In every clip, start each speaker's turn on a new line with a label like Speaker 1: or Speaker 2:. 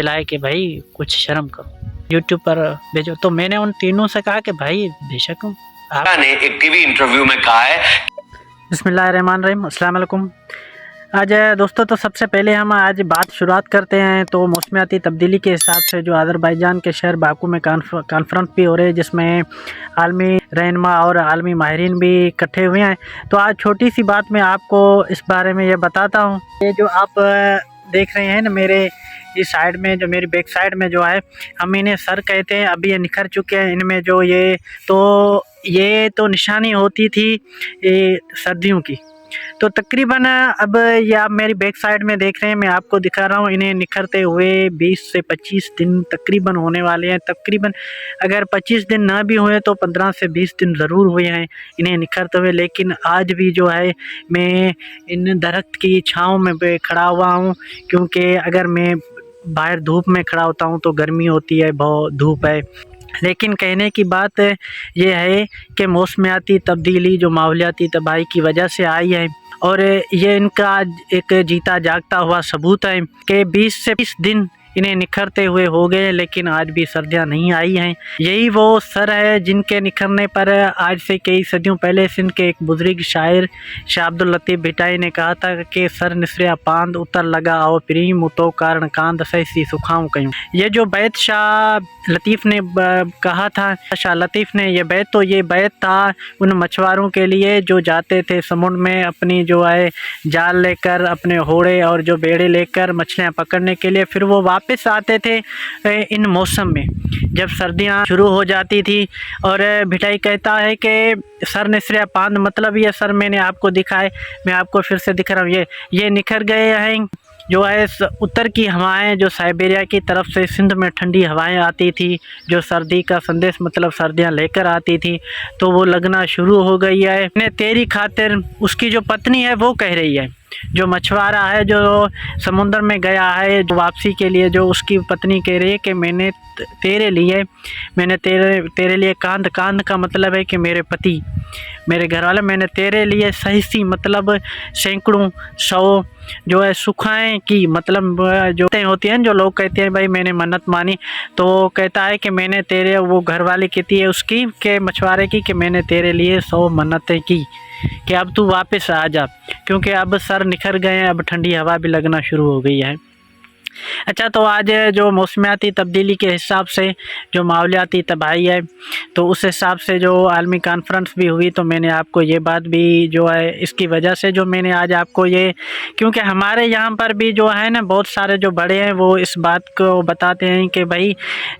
Speaker 1: चिल्लाए कि भाई कुछ शर्म करो, यूट्यूब पर भेजो। तो मैंने उन तीनों से कहा कि भाई बेशक
Speaker 2: ने एक टीवी इंटरव्यू में कहा है।
Speaker 1: बिस्मिल्लाहिर्रहमानिर्रहीम, अस्सलाम वालेकुम। आज दोस्तों, तो सबसे पहले हम आज बात शुरुआत करते हैं तो मौसमियाती तब्दीली के हिसाब से जो अज़रबैजान के शहर बाकू में कॉन्फ्रेंस भी हो रहे हैं, जिसमें आलमी रहनुमा और आलमी माहिरीन भी इकट्ठे हुए हैं। तो आज छोटी सी बात मैं आपको इस बारे में ये बताता हूँ। ये जो आप देख रहे हैं ना, मेरे इस साइड में, जो मेरी बैक साइड में जो है, हम इन्हें सर कहते हैं। अभी ये निखर चुके हैं। इनमें जो ये तो निशानी होती थी ये सर्दियों की। तो तकरीबन अब ये आप मेरी बैक साइड में देख रहे हैं, मैं आपको दिखा रहा हूँ। इन्हें निखरते हुए 20 से 25 दिन तकरीबन होने वाले हैं। तकरीबन अगर 25 दिन ना भी हुए तो 15 से 20 दिन ज़रूर हुए हैं इन्हें निखरते हुए। लेकिन आज भी जो है मैं इन दरख्त की छाँव में खड़ा हुआ हूँ, क्योंकि अगर मैं बाहर धूप में खड़ा होता हूँ तो गर्मी होती है, बहुत धूप है। लेकिन कहने की बात ये है कि मौसमियाती तब्दीली जो माहौलियाती तबाही की वजह से आई है, और ये इनका एक जीता जागता हुआ सबूत है कि 20 से 20 दिन इन्हें निखरते हुए हो गए, लेकिन आज भी सर्दियां नहीं आई हैं। यही वो सर है जिनके निखरने पर आज से कई सदियों पहले सिंध के एक बुजुर्ग शायर शाह अब्दुल लतीफ़ भिटाई ने कहा था कि सर निसरिया पांद उतर लगा आओ प्रीम तो कारण कांद सैसी सुखाऊं कयूं। ये जो बैत शाह लतीफ़ ने कहा था, शाह लतीफ़ ने ये बैत था उन मछुआरों के लिए जो जाते थे समुद्र में अपनी जो है जाल लेकर, अपने होड़े और जो बेड़े लेकर मछलियाँ पकड़ने के लिए। फिर वो वापस आते थे इन मौसम में जब सर्दियां शुरू हो जाती थी। और भिटाई कहता है कि सर निसरिया पांद, मतलब ये सर मैंने आपको दिखाए, मैं आपको फिर से दिखा रहा हूँ। ये निखर गए हैं। जो है उत्तर की हवाएं जो साइबेरिया की तरफ से सिंध में ठंडी हवाएं आती थी, जो सर्दी का संदेश मतलब सर्दियां लेकर आती थी, तो वो लगना शुरू हो गई है। ने तेरी खातिर, उसकी जो पत्नी है वो कह रही है, जो मछुआरा है जो समुद्र में गया है जो वापसी के लिए, जो उसकी पत्नी कह रही है कि मैंने तेरे लिए कांद का मतलब है कि मेरे पति, मेरे घर वाले, मैंने तेरे लिए सही सी मतलब सैकड़ों सौ जो है सुखाएं की, मतलब जो होती हैं, जो लोग कहते हैं भाई मैंने मन्नत मानी, तो कहता है कि मैंने तेरे, वो घर वाली कहती है उसकी के मछुआरे की कि मैंने तेरे लिए 100 मन्नतें की कि अब तू वापस आ जा, क्योंकि अब सर निखर गए हैं, अब ठंडी हवा भी लगना शुरू हो गई है। अच्छा, तो आज जो मौसमियाती तब्दीली के हिसाब से जो माहौलियाती तबाही है, तो उस हिसाब से जो आलमी कॉन्फ्रेंस भी हुई, तो मैंने आपको ये बात भी जो है इसकी वजह से जो मैंने आज आपको ये, क्योंकि हमारे यहाँ पर भी जो है ना बहुत सारे जो बड़े हैं वो इस बात को बताते हैं कि भाई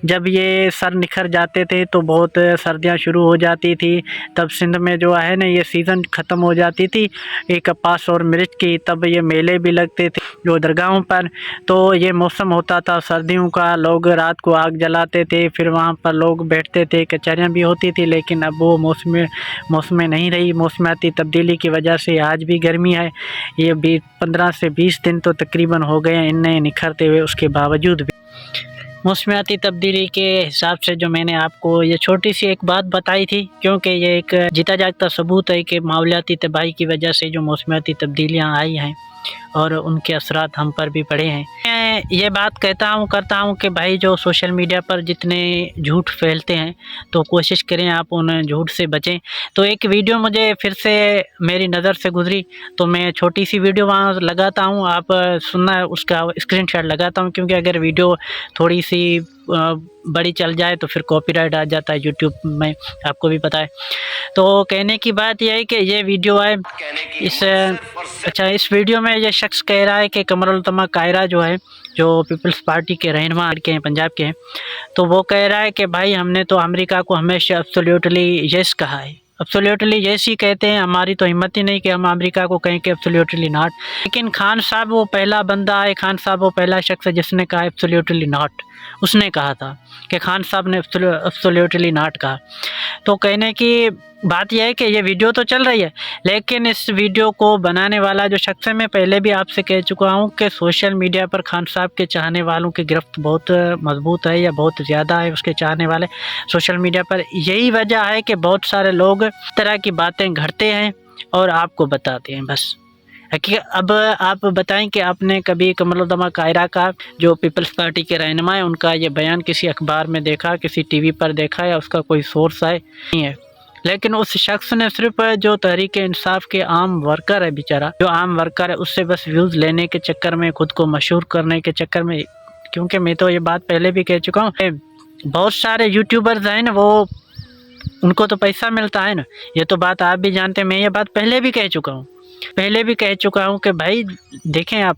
Speaker 1: जब ये सर निखर जाते थे तो बहुत सर्दियाँ शुरू हो जाती थी, तब सिंध में जो है ना ये सीज़न ख़त्म हो जाती थी एक कपास और मिर्च की, तब ये मेले भी लगते थे जो दरगाहों पर। तो ये मौसम होता था सर्दियों का, लोग रात को आग जलाते थे, फिर वहाँ पर लोग बैठते थे, कचहरियाँ भी होती थी। लेकिन अब वो मौसम नहीं रही। मौसमियाती तब्दीली की वजह से आज भी गर्मी है। ये 15 से 20 दिन तो तकरीबन हो गए हैं इनने निखरते हुए, उसके बावजूद भी मौसमियाती तब्दीली के हिसाब से जो मैंने आपको ये छोटी सी एक बात बताई थी, क्योंकि ये एक जीता जागता सबूत है कि माहौलियाती तबाही की वजह से जो मौसमियाती तब्दीलियाँ आई हैं और उनके असरात हम पर भी पड़े हैं। मैं ये बात करता हूँ कि भाई जो सोशल मीडिया पर जितने झूठ फैलते हैं तो कोशिश करें आप उन झूठ से बचें। तो एक वीडियो मुझे फिर से मेरी नज़र से गुजरी, तो मैं छोटी सी वीडियो वहाँ लगाता हूँ, आप सुनना, उसका स्क्रीनशॉट लगाता हूँ, क्योंकि अगर वीडियो थोड़ी सी बड़ी चल जाए तो फिर कॉपीराइट आ जाता है यूट्यूब में, आपको भी पता है। तो कहने की बात यह है कि ये वीडियो है इस वीडियो में ये शख्स कह रहा है कि कमरुल तमा कायरा जो है, जो पीपल्स पार्टी के रहनुमा के हैं, पंजाब के हैं, तो वो कह रहा है कि भाई हमने तो अमेरिका को हमेशा एब्सोल्युटली यस कहा है, एब्सोल्युटली यस ही कहते हैं, हमारी तो हिम्मत ही नहीं कि हम अमेरिका को कहें कि एब्सोल्युटली नॉट। लेकिन खान साहब वो पहला बंदा है, खान साहब वो पहला शख्स है जिसने कहा एब्सोल्युटली नॉट। उसने कहा था कि खान साहब ने एब्सोल्युटली नॉट कहा। तो कहने की बात यह है कि ये वीडियो तो चल रही है, लेकिन इस वीडियो को बनाने वाला जो शख्स है, मैं पहले भी आपसे कह चुका हूँ कि सोशल मीडिया पर खान साहब के चाहने वालों की गिरफ्त बहुत मजबूत है या बहुत ज़्यादा है उसके चाहने वाले सोशल मीडिया पर। यही वजह है कि बहुत सारे लोग इस तरह की बातें घड़ते हैं और आपको बताते हैं। बस कि अब आप बताएं कि आपने कभी कमरुद्दीन कायरा का जो पीपल्स पार्टी के रहनुमा है उनका ये बयान किसी अखबार में देखा, किसी टीवी पर देखा या उसका कोई सोर्स है? नहीं है। लेकिन उस शख्स ने सिर्फ जो तहरीक इंसाफ के आम वर्कर है, बेचारा जो आम वर्कर है, उससे बस व्यूज़ लेने के चक्कर में, खुद को मशहूर करने के चक्कर में, क्योंकि मैं तो ये बात पहले भी कह चुका हूँ, बहुत सारे यूट्यूबर्स हैं ना, वो उनको तो पैसा मिलता है ना, ये तो बात आप भी जानते हैं। मैं ये बात पहले भी कह चुका हूँ कि भाई देखें, आप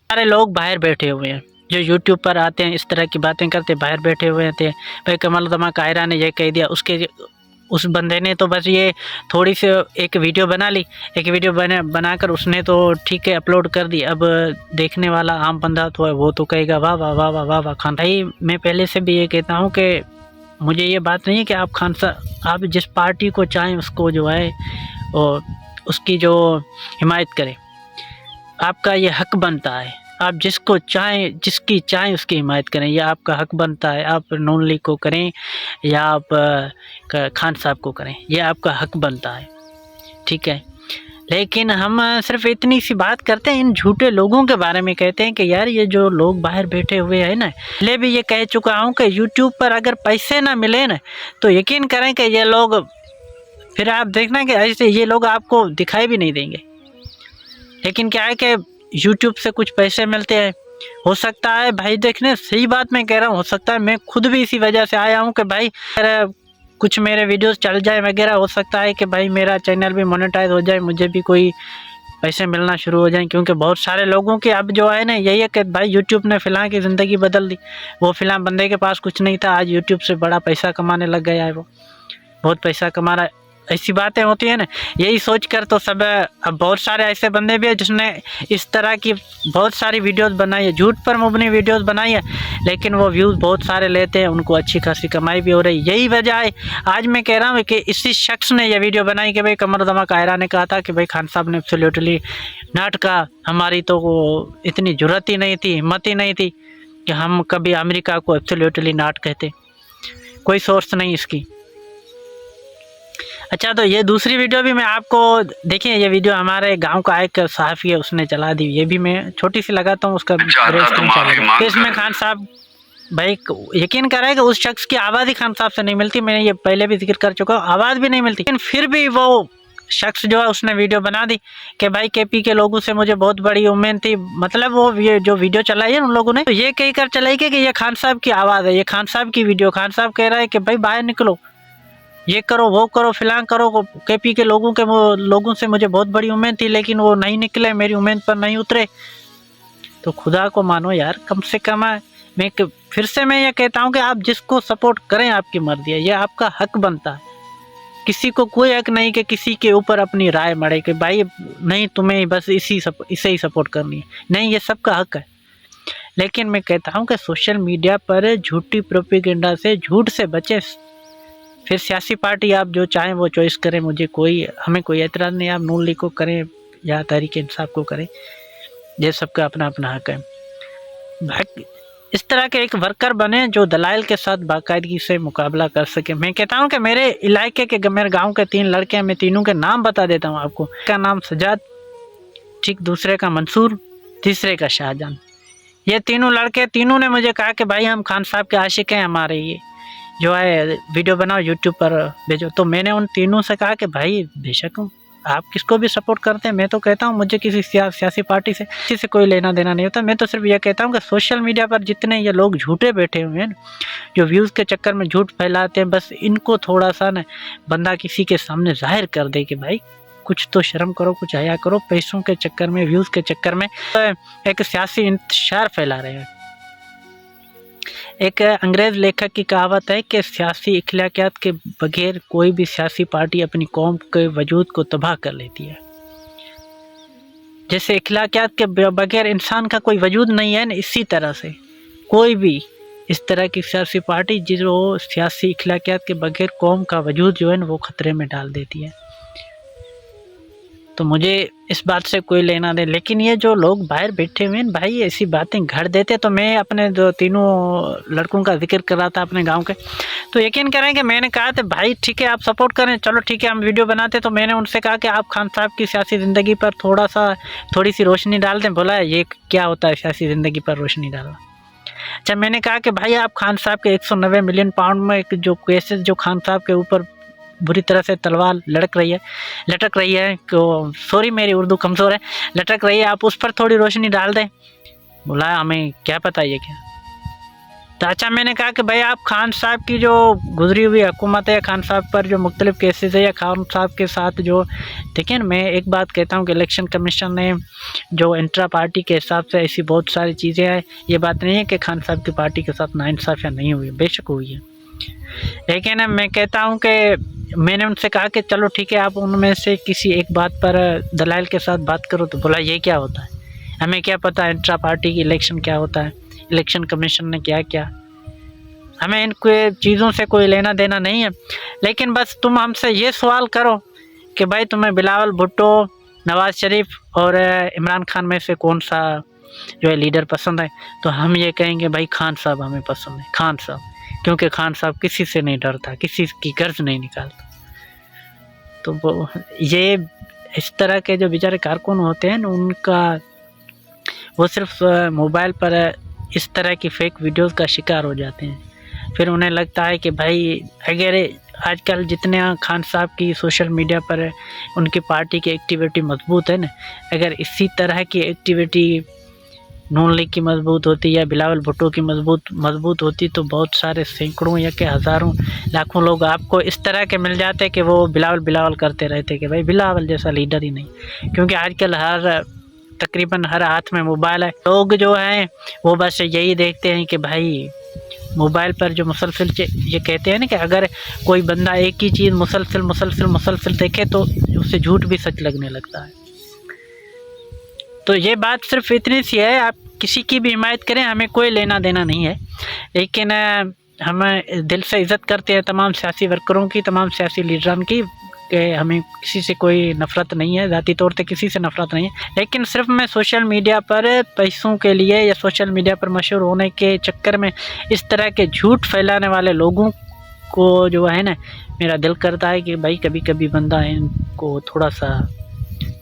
Speaker 1: सारे लोग बाहर बैठे हुए हैं जो यूट्यूब पर आते हैं, इस तरह की बातें करते, बाहर बैठे हुए थे। भाई कमरुद्दीन कायरा ने ये कह दिया, उस बंदे ने तो बस ये थोड़ी सी एक वीडियो बना ली, एक वीडियो बनाकर उसने तो ठीक है अपलोड कर दी। अब देखने वाला आम बंदा तो है, वो तो कहेगा वाह वाह वाह वाह वाह वाह खान। भाई मैं पहले से भी ये कहता हूँ कि मुझे ये बात नहीं है कि आप आप जिस पार्टी को चाहें उसको जो है और उसकी जो हिमायत करें, आपका ये हक बनता है। आप जिसको चाहें, जिसकी चाहें उसकी हिमायत करें, यह आपका हक बनता है। आप नून लीग को करें या आप खान साहब को करें, यह आपका हक बनता है, ठीक है। लेकिन हम सिर्फ इतनी सी बात करते हैं, इन झूठे लोगों के बारे में कहते हैं कि यार ये जो लोग बाहर बैठे हुए हैं ना, पहले भी ये कह चुका हूँ कि यूट्यूब पर अगर पैसे ना मिले ना तो यकीन करें कि ये लोग, फिर आप देखना कि ऐसे ये लोग आपको दिखाई भी नहीं देंगे। लेकिन क्या है कि यूट्यूब से कुछ पैसे मिलते हैं, हो सकता है भाई, देखने सही बात मैं कह रहा हूँ, हो सकता है मैं खुद भी इसी वजह से आया हूँ कि भाई कुछ मेरे वीडियोस चल जाए वगैरह, हो सकता है कि भाई मेरा चैनल भी मोनेटाइज हो जाए, मुझे भी कोई पैसे मिलना शुरू हो जाए। क्योंकि बहुत सारे लोगों के अब जो है ना, यही है कि भाई यूट्यूब ने फ़िलहाल की ज़िंदगी बदल दी। वो फ़िलहाल बंदे के पास कुछ नहीं था, आज यूट्यूब से बड़ा पैसा कमाने लग गया है, वो बहुत पैसा कमा रहा है। ऐसी बातें होती है ना, यही सोच कर तो सब, अब बहुत सारे ऐसे बंदे भी हैं जिसने इस तरह की बहुत सारी वीडियोस बनाई है, झूठ पर मुबनी वीडियोस बनाई है, लेकिन वो व्यूज़ बहुत सारे लेते हैं, उनको अच्छी खासी कमाई भी हो रही है। यही वजह है, आज मैं कह रहा हूँ कि इसी शख्स ने यह वीडियो बनाई कि भाई कमरुद्दीन कायरा ने कहा था कि भाई खान साहब ने एब्सोल्युटली नाट कहा, हमारी तो वो इतनी जुर्रत ही नहीं थी, हिम्मत ही नहीं थी कि हम कभी अमेरिका को एब्सोल्युटली नाट कहते। कोई सोर्स नहीं इसकी। अच्छा, तो ये दूसरी वीडियो भी मैं आपको, देखिए ये वीडियो हमारे गांव का एक सहाफ़ी है, उसने चला दी, ये भी मैं छोटी सी लगाता हूँ उसका। तो इसमें खान साहब, भाई यकीन करें कि उस शख्स की आवाज़ ही खान साहब से नहीं मिलती, मैंने ये पहले भी जिक्र कर चुका हूँ, आवाज़ भी नहीं मिलती। लेकिन फिर भी वो शख्स जो है उसने वीडियो बना दी कि भाई केपी के लोगों से मुझे बहुत बड़ी उम्मीद थी। मतलब वो ये जो वीडियो चलाई है उन लोगों ने तो ये कह कर चलाई कि ये खान साहब की आवाज़ है, ये खान साहब की वीडियो, खान साहब कह रहा है कि भाई बाहर निकलो, ये करो, वो करो, फिलहाल करो। केपी के लोगों से मुझे बहुत बड़ी उम्मीद थी, लेकिन वो नहीं निकले, मेरी उम्मीद पर नहीं उतरे। तो खुदा को मानो यार, कम से कम फिर से मैं ये कहता हूँ कि आप जिसको सपोर्ट करें, आपकी मर्जी है, ये आपका हक बनता है। किसी को कोई हक नहीं कि किसी के ऊपर अपनी राय मढ़े कि भाई नहीं तुम्हें बस इसे ही सपोर्ट करनी है, नहीं, ये सबका हक है। लेकिन मैं कहता हूँ कि सोशल मीडिया पर झूठी प्रोपेगेंडा से, झूठ से बचे। फिर सियासी पार्टी आप जो चाहें वो चॉइस करें, हमें कोई एतराज़ नहीं, आप नून लीग को करें या तहरीक इंसाफ को करें, ये सबका अपना अपना हक है। इस तरह के एक वर्कर बने जो दलाइल के साथ बाकायदगी से मुकाबला कर सके। मैं कहता हूं कि मेरे इलाके के, मेरे गांव के 3 लड़के हैं, मैं तीनों के नाम बता देता हूं आपको। एक का नाम सजाद, ठीक, दूसरे का मंसूर, तीसरे का शाहजहान। ये तीनों लड़के, तीनों ने मुझे कहा कि भाई हम खान साहब के आशिक हैं, हमारे ये जो है वीडियो बनाओ, यूट्यूब पर भेजो। तो मैंने उन तीनों से कहा कि भाई बेशक आप किसको भी सपोर्ट करते हैं, मैं तो कहता हूँ मुझे किसी सियासी पार्टी से किसी से कोई लेना देना नहीं होता। मैं तो सिर्फ यह कहता हूँ कि सोशल मीडिया पर जितने ये लोग झूठे बैठे हुए हैं, जो व्यूज़ के चक्कर में झूठ फैलाते हैं, बस इनको थोड़ा सा ना बंदा किसी के सामने जाहिर कर दे कि भाई कुछ तो शर्म करो, कुछ हया करो। पैसों के चक्कर में, व्यूज़ के चक्कर में एक सियासी इंतशार फैला रहे हैं। एक अंग्रेज़ लेखक की कहावत है कि सियासी इखलाकियात के बगैर कोई भी सियासी पार्टी अपनी कौम के वजूद को तबाह कर लेती है। जैसे इखलाकियात के बगैर इंसान का कोई वजूद नहीं है, इसी तरह से कोई भी इस तरह की सियासी पार्टी जो सियासी इखलाकियात के बगैर कौम का वजूद जो है वो ख़तरे में डाल देती है। तो मुझे इस बात से कोई लेना नहीं। लेकिन ये जो लोग बाहर बैठे हुए हैं भाई, ऐसी बातें घर देते। तो मैं अपने जो तीनों लड़कों का जिक्र कर रहा था अपने गांव के, तो यकीन करें कि मैंने कहा था भाई ठीक है आप सपोर्ट करें, चलो ठीक है हम वीडियो बनाते। तो मैंने उनसे कहा कि आप खान साहब की सियासी ज़िंदगी पर थोड़ी सी रोशनी डाल दें। बोला ये क्या होता है सियासी ज़िंदगी पर रोशनी डालना। अच्छा, मैंने कहा कि भाई आप खान साहब के 190 मिलियन पाउंड में एक जो केसेस जो खान साहब के ऊपर बुरी तरह से तलवार लटक रही है, सॉरी मेरी उर्दू कमज़ोर है, लटक रही है, आप उस पर थोड़ी रोशनी डाल दें। बोला हमें क्या पता ये क्या। तो अच्छा, मैंने कहा कि भाई आप खान साहब की जो गुजरी हुई हुकूमत है, खान साहब पर जो मुख्तलिफ केसेस है, या खान साहब के साथ जो, देखिए ना मैं एक बात कहता हूँ कि इलेक्शन कमीशन ने जो इंट्रा पार्टी के हिसाब से ऐसी बहुत सारी चीज़ें हैं। ये बात नहीं है कि खान साहब की पार्टी के साथ नाइंसाफ़ियाँ नहीं हुई, बेशक हुई है। लेकिन मैं कहता हूँ कि मैंने उनसे कहा कि चलो ठीक है आप उनमें से किसी एक बात पर दलाइल के साथ बात करो। तो बोला ये क्या होता है, हमें क्या पता इंट्रा पार्टी की इलेक्शन क्या होता है, इलेक्शन कमीशन ने क्या किया, हमें इन चीज़ों से कोई लेना देना नहीं है। लेकिन बस तुम हमसे ये सवाल करो कि भाई तुम्हें बिलावल भुट्टो, नवाज़ शरीफ और इमरान खान में से कौन सा जो है लीडर पसंद है, तो हम ये कहेंगे भाई खान साहब हमें पसंद है, खान साहब, क्योंकि खान साहब किसी से नहीं डरता, किसी की गर्ज नहीं निकालता। तो ये इस तरह के जो बेचारे कारकुन होते हैं ना, उनका वो सिर्फ मोबाइल पर इस तरह की फेक वीडियोस का शिकार हो जाते हैं। फिर उन्हें लगता है कि भाई अगर आजकल जितने खान साहब की सोशल मीडिया पर उनकी पार्टी की एक्टिविटी मजबूत है ना, अगर इसी तरह की एक्टिविटी नून लीग की मजबूत होती या बिलावल भुट्टो की मजबूत होती, तो बहुत सारे सैकड़ों या के हज़ारों लाखों लोग आपको इस तरह के मिल जाते कि वो बिलावल करते रहते कि भाई बिलावल जैसा लीडर ही नहीं। क्योंकि आजकल तकरीबन हर हाथ में मोबाइल है। लोग जो हैं वो बस यही देखते हैं कि भाई मोबाइल पर जो मुसलसल ये कहते हैं ना कि अगर कोई बंदा एक ही चीज़ मुसलसल देखे तो उसे झूठ भी सच लगने लगता है। तो ये बात सिर्फ इतनी सी है, आप किसी की भी हिमायत करें, हमें कोई लेना देना नहीं है। लेकिन हम दिल से इज़्ज़त करते हैं तमाम सियासी वर्करों की, तमाम सियासी लीडरान की, कि हमें किसी से कोई नफ़रत नहीं है, ज़ाती तौर पे किसी से नफ़रत नहीं है। लेकिन सिर्फ मैं सोशल मीडिया पर पैसों के लिए या सोशल मीडिया पर मशहूर होने के चक्कर में इस तरह के झूठ फैलाने वाले लोगों को जो है ना, मेरा दिल करता है कि भाई कभी कभी बंदा इनको थोड़ा सा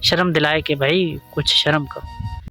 Speaker 1: शर्म दिलाए कि भाई कुछ शर्म करो।